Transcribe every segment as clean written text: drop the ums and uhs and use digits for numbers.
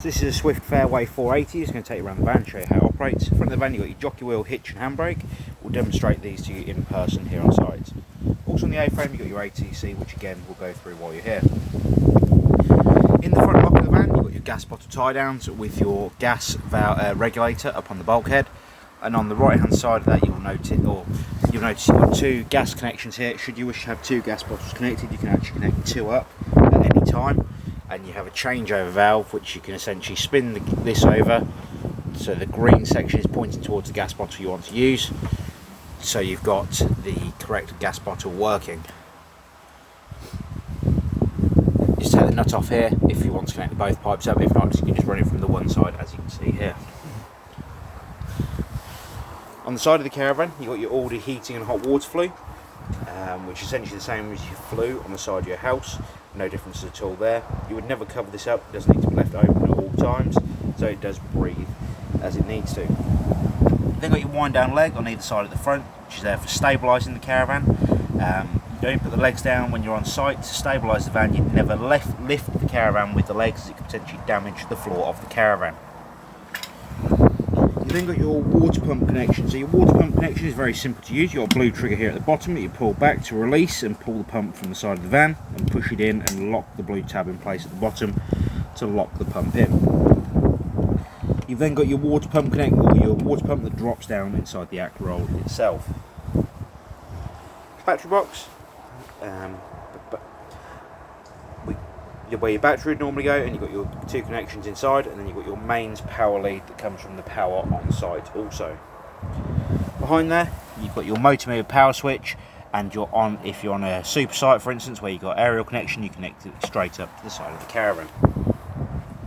This is a Swift Fairway 480. It's going to take you around the van, show you how it operates. In front of the van you've got your jockey wheel, hitch and handbrake. We'll demonstrate these to you in person here on site. Also on the A-frame you've got your ATC, which again we'll go through while you're here. In the front lock of the van you've got your gas bottle tie downs with your gas regulator up on the bulkhead. And on the right hand side of that you'll notice you've got two gas connections here. Should you wish to have two gas bottles connected, you can actually connect two up at any time. And you have a changeover valve which you can essentially spin this over so the green section is pointing towards the gas bottle you want to use, so you've got the correct gas bottle working. Just take the nut off here if you want to connect both pipes up. If not, you can just run it from the one side, as you can see here. On the side of the caravan you've got your Audi heating and hot water flue, which is essentially the same as your flue on the side of your house. No difference at all there. You would never cover this up, it doesn't need to be left open at all times, so it does breathe as it needs to. Then got your wind down leg on either side of the front, which is there for stabilising the caravan. You don't put the legs down when you're on site to stabilise the van. You'd never lift the caravan with the legs, as it could potentially damage the floor of the caravan. You've then got your water pump connection. So your water pump connection is very simple to use. You've got a blue trigger here at the bottom that you pull back to release and pull the pump from the side of the van and push it in and lock the blue tab in place at the bottom to lock the pump in. You've then got your water pump that drops down inside the acque roll itself. Battery box. Where your battery would normally go, and you've got your two connections inside, and then you've got your mains power lead that comes from the power on site also. Behind there you've got your motor meter power switch, and if you're on a super site for instance where you've got aerial connection, you connect it straight up to the side of the caravan.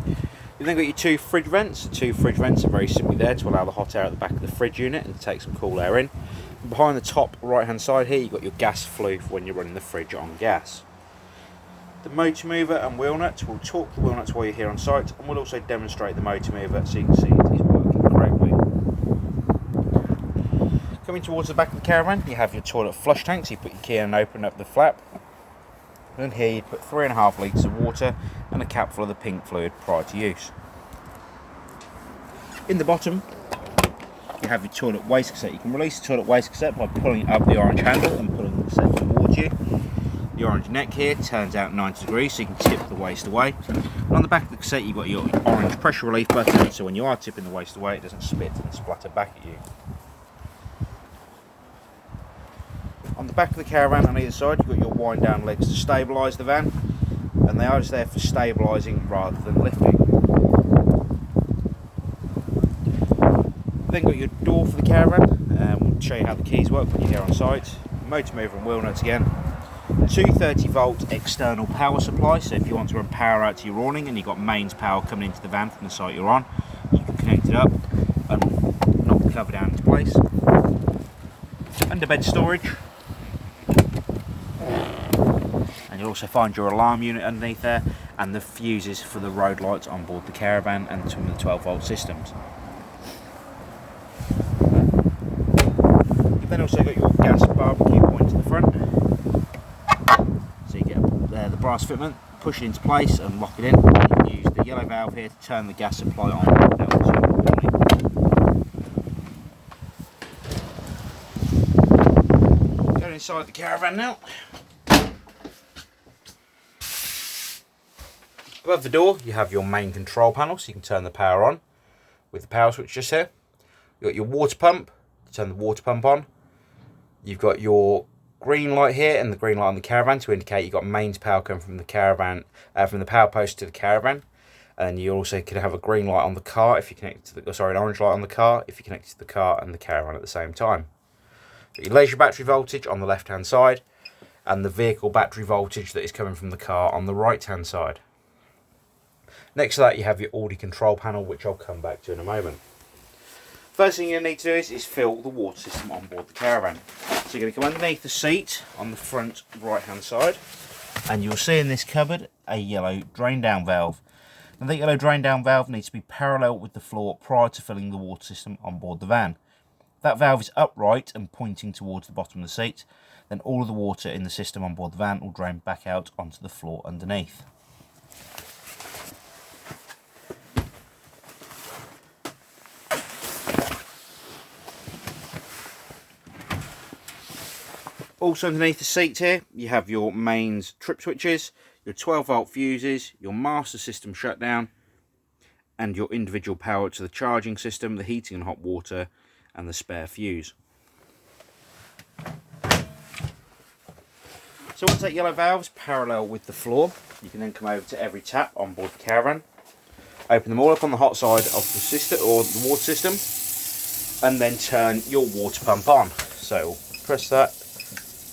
You've then got your two fridge vents. The two fridge vents are very simply there to allow the hot air at the back of the fridge unit and to take some cool air in. And behind the top right hand side here you've got your gas flue for when you're running the fridge on gas. The motor mover and wheel nuts, we'll torque the wheel nuts while you're here on site, and we'll also demonstrate the motor mover so you can see it is working correctly. Coming towards the back of the caravan you have your toilet flush tank, so you put your key in and open up the flap. And here you put 3.5 litres of water and a cap full of the pink fluid prior to use. In the bottom you have your toilet waste cassette. You can release the toilet waste cassette by pulling up the orange handle and pulling the cassette towards you. The orange neck here turns out 90 degrees so you can tip the waste away. And on the back of the cassette you've got your orange pressure relief button, so when you are tipping the waste away it doesn't spit and splatter back at you. On the back of the caravan on either side you've got your wind down legs to stabilise the van, and they are just there for stabilising rather than lifting. Then got your door for the caravan, we'll show you how the keys work when you're here on site. Motor mover and wheel nuts again. 230 volt external power supply, so if you want to run power out to your awning and you've got mains power coming into the van from the site you're on, you can connect it up and knock the cover down into place. Underbed storage, and you'll also find your alarm unit underneath there and the fuses for the road lights on board the caravan and some of the 12 volt systems. You've then also got your gas barbecue point to the front. The brass fitment, push it into place and lock it in. You can use the yellow valve here to turn the gas supply on. Going inside the caravan now. Above the door you have your main control panel, so you can turn the power on with the power switch just here. You've got your water pump to turn the water pump on. You've got your green light here and the green light on the caravan to indicate you've got mains power coming from the caravan, from the power post to the caravan. And you also could have a green light on the car if you connect to the, an orange light on the car if you connect to the car and the caravan at the same time. Got your leisure battery voltage on the left hand side and the vehicle battery voltage that is coming from the car on the right hand side. Next to that you have your Audi control panel, which I'll come back to in a moment. First thing you need to do is fill the water system on board the caravan. So you're going to come underneath the seat on the front right hand side, and you'll see in this cupboard a yellow drain down valve. Now that yellow drain down valve needs to be parallel with the floor prior to filling the water system on board the van. If that valve is upright and pointing towards the bottom of the seat, then all of the water in the system on board the van will drain back out onto the floor underneath. Also underneath the seat here, you have your mains trip switches, your 12-volt fuses, your master system shutdown, and your individual power to the charging system, the heating and hot water, and the spare fuse. So once that yellow valve is parallel with the floor, you can then come over to every tap on board the caravan, open them all up on the hot side of the system or the water system, and then turn your water pump on. So press that.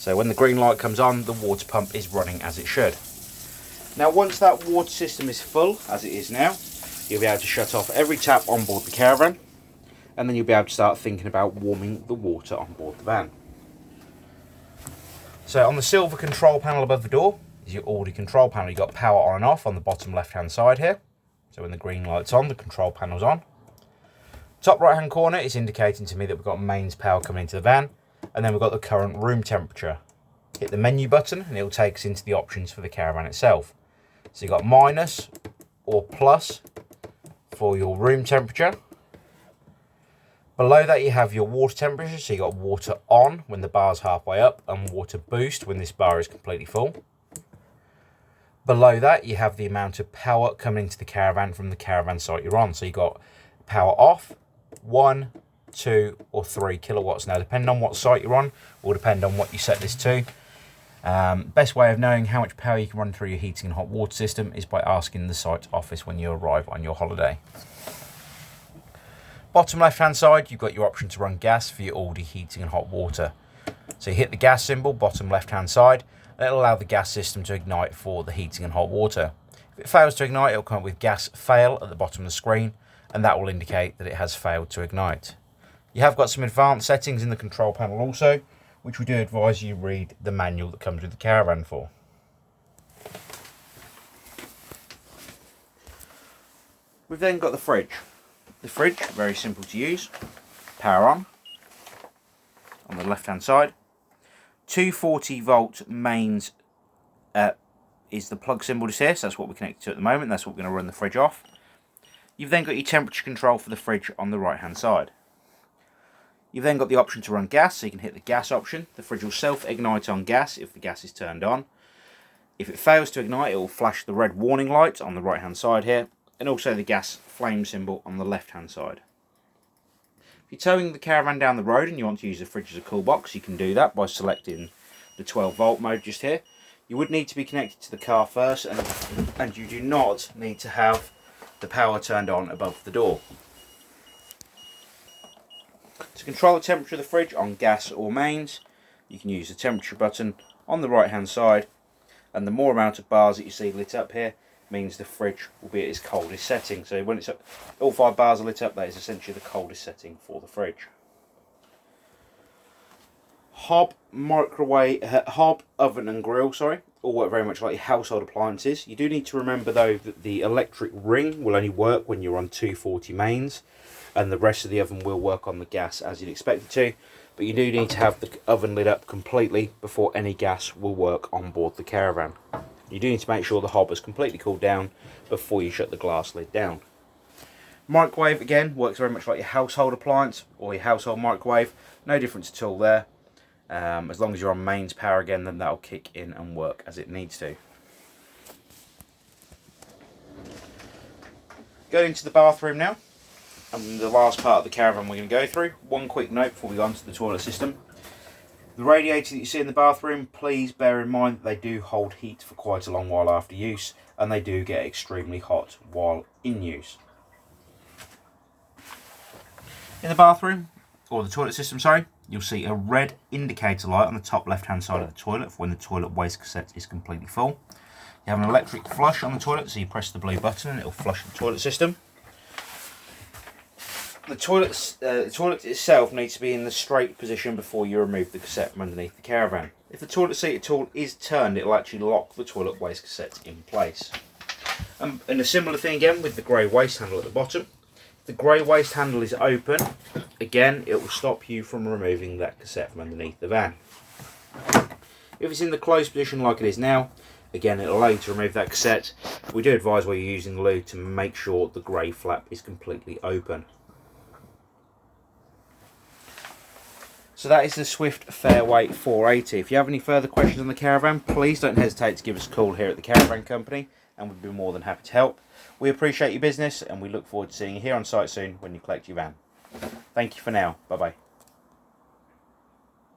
So when the green light comes on, the water pump is running as it should. Now once that water system is full, as it is now, you'll be able to shut off every tap on board the caravan, and then you'll be able to start thinking about warming the water on board the van. So on the silver control panel above the door is your Audi control panel. You've got power on and off on the bottom left hand side here. So when the green light's on, the control panel's on. Top right hand corner is indicating to me that we've got mains power coming into the van, and then we've got the current room temperature. Hit the menu button and it'll take us into the options for the caravan itself. So you've got minus or plus for your room temperature. Below that you have your water temperature, so you've got water on when the bar's halfway up and water boost when this bar is completely full. Below that you have the amount of power coming into the caravan from the caravan site you're on. So you've got power off, 1, 2 or 3 kilowatts. Now depending on what site you're on, will depend on what you set this to. Best way of knowing how much power you can run through your heating and hot water system is by asking the site office when you arrive on your holiday. Bottom left hand side, you've got your option to run gas for your Audi heating and hot water. So you hit the gas symbol, bottom left hand side, and it'll allow the gas system to ignite for the heating and hot water. If it fails to ignite, it'll come up with gas fail at the bottom of the screen, and that will indicate that it has failed to ignite. You have got some advanced settings in the control panel also, which we do advise you read the manual that comes with the caravan for. We've then got the fridge. The fridge, very simple to use. Power on the left hand side. 240 volt mains is the plug symbol just here, so that's what we're connected to at the moment. That's what we're going to run the fridge off. You've then got your temperature control for the fridge on the right hand side. You've then got the option to run gas, so you can hit the gas option. The fridge will self-ignite on gas if the gas is turned on. If it fails to ignite, it will flash the red warning light on the right hand side here, and also the gas flame symbol on the left hand side. If you're towing the caravan down the road and you want to use the fridge as a cool box, you can do that by selecting the 12 volt mode just here. You would need to be connected to the car first, and you do not need to have the power turned on above the door. To control the temperature of the fridge on gas or mains, you can use the temperature button on the right hand side, and the more amount of bars that you see lit up here means the fridge will be at its coldest setting. So when it's up, all 5 bars are lit up, that is essentially the coldest setting for the fridge. Hob, oven and grill, all work very much like your household appliances. You do need to remember though that the electric ring will only work when you're on 240 mains, and the rest of the oven will work on the gas as you'd expect it to. But you do need to have the oven lit up completely before any gas will work on board the caravan. You do need to make sure the hob is completely cooled down before you shut the glass lid down. Microwave, again, works very much like your household appliance or your household microwave. No difference at all there. As long as you're on mains power again, then that'll kick in and work as it needs to. Going into the bathroom now, and the last part of the caravan we're going to go through. One quick note before we go on to the toilet system. The radiator that you see in the bathroom, please bear in mind that they do hold heat for quite a long while after use, and they do get extremely hot while in use. In the bathroom, or the toilet system, you'll see a red indicator light on the top left hand side of the toilet for when the toilet waste cassette is completely full. You have an electric flush on the toilet, so you press the blue button and it will flush the toilet system. The toilet itself needs to be in the straight position before you remove the cassette from underneath the caravan. If the toilet seat at all is turned, it will actually lock the toilet waste cassette in place. And a similar thing again with the grey waste handle at the bottom. If the grey waste handle is open, again it will stop you from removing that cassette from underneath the van. If it's in the closed position like it is now, again it will allow you to remove that cassette. We do advise while you're using the loo to make sure the grey flap is completely open. So that is the Swift Fairway 480. If you have any further questions on the caravan, please don't hesitate to give us a call here at the Caravan Company, and we'd be more than happy to help. We appreciate your business, and we look forward to seeing you here on site soon when you collect your van. Thank you for now. Bye bye.